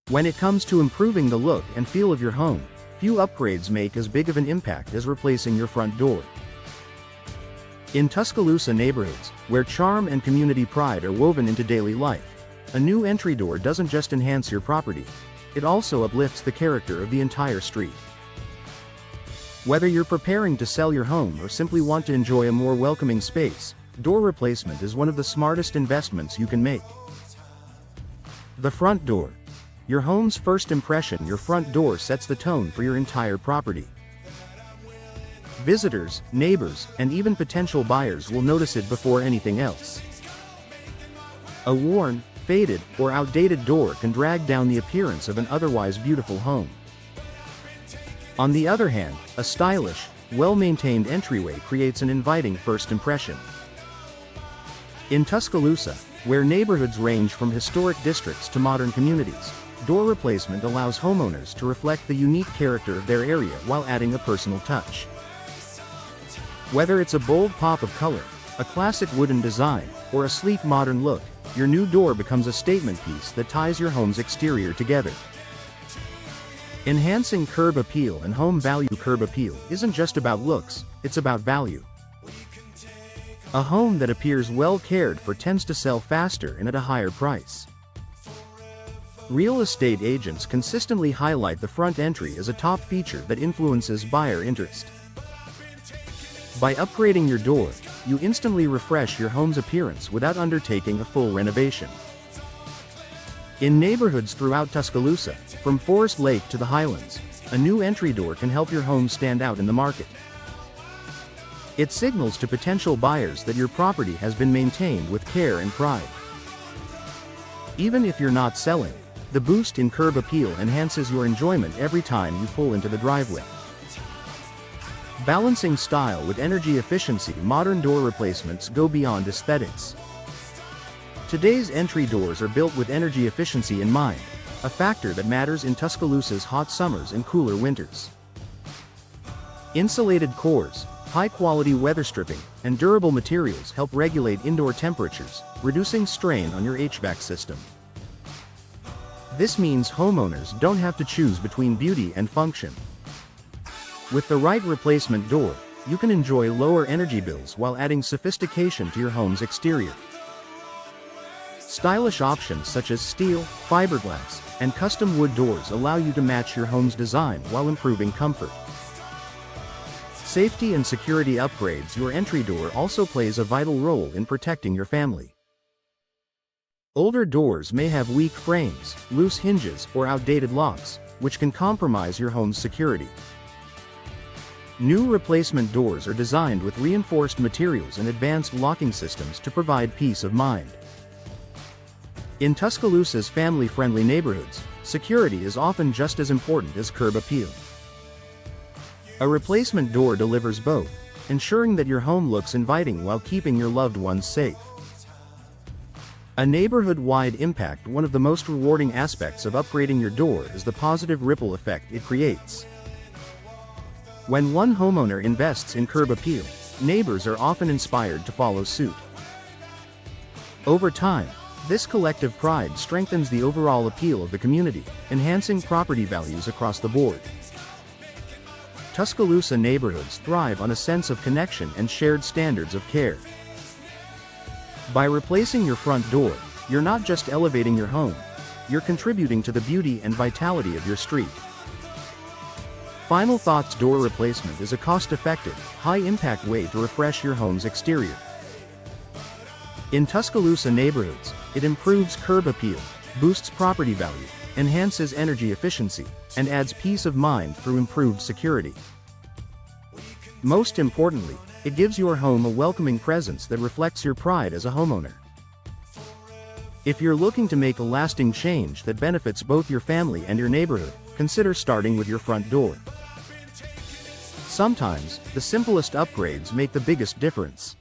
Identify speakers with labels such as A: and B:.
A: When it comes to improving the look and feel of your home, few upgrades make as big of an impact as replacing your front door. In Tuscaloosa neighborhoods, where charm and community pride are woven into daily life, a new entry door doesn't just enhance your property, it also uplifts the character of the entire street. Whether you're preparing to sell your home or simply want to enjoy a more welcoming space, door replacement is one of the smartest investments you can make. The front door. Your home's first impression. Your front door sets the tone for your entire property. Visitors, neighbors, and even potential buyers will notice it before anything else. A worn, faded, or outdated door can drag down the appearance of an otherwise beautiful home. On the other hand, a stylish, well-maintained entryway creates an inviting first impression. In Tuscaloosa, where neighborhoods range from historic districts to modern communities, door replacement allows homeowners to reflect the unique character of their area while adding a personal touch. Whether it's a bold pop of color, a classic wooden design, or a sleek modern look, your new door becomes a statement piece that ties your home's exterior together. Enhancing curb appeal and home value. Curb appeal isn't just about looks, it's about value. A home that appears well cared for tends to sell faster and at a higher price. Real estate agents consistently highlight the front entry as a top feature that influences buyer interest. By upgrading your door, you instantly refresh your home's appearance without undertaking a full renovation. In neighborhoods throughout Tuscaloosa, from Forest Lake to the Highlands, a new entry door can help your home stand out in the market. It signals to potential buyers that your property has been maintained with care and pride. Even if you're not selling, the boost in curb appeal enhances your enjoyment every time you pull into the driveway. Balancing style with energy efficiency. Modern door replacements go beyond aesthetics. Today's entry doors are built with energy efficiency in mind, a factor that matters in Tuscaloosa's hot summers and cooler winters. Insulated cores, high-quality weather stripping, and durable materials help regulate indoor temperatures, reducing strain on your HVAC system. This means homeowners don't have to choose between beauty and function. With the right replacement door, you can enjoy lower energy bills while adding sophistication to your home's exterior. Stylish options such as steel, fiberglass, and custom wood doors allow you to match your home's design while improving comfort. Safety and security upgrades. Your entry door also plays a vital role in protecting your family. Older doors may have weak frames, loose hinges, or outdated locks, which can compromise your home's security. New replacement doors are designed with reinforced materials and advanced locking systems to provide peace of mind. In Tuscaloosa's family-friendly neighborhoods, security is often just as important as curb appeal. A replacement door delivers both, ensuring that your home looks inviting while keeping your loved ones safe. A neighborhood-wide impact. One of the most rewarding aspects of upgrading your door is the positive ripple effect it creates. When one homeowner invests in curb appeal, neighbors are often inspired to follow suit. Over time, this collective pride strengthens the overall appeal of the community, enhancing property values across the board. Tuscaloosa neighborhoods thrive on a sense of connection and shared standards of care. By replacing your front door, you're not just elevating your home, you're contributing to the beauty and vitality of your street. Final thoughts. Door replacement is a cost-effective, high-impact way to refresh your home's exterior. In Tuscaloosa neighborhoods, it improves curb appeal, boosts property value, enhances energy efficiency, and adds peace of mind through improved security. Most importantly, it gives your home a welcoming presence that reflects your pride as a homeowner. If you're looking to make a lasting change that benefits both your family and your neighborhood, consider starting with your front door. Sometimes, the simplest upgrades make the biggest difference.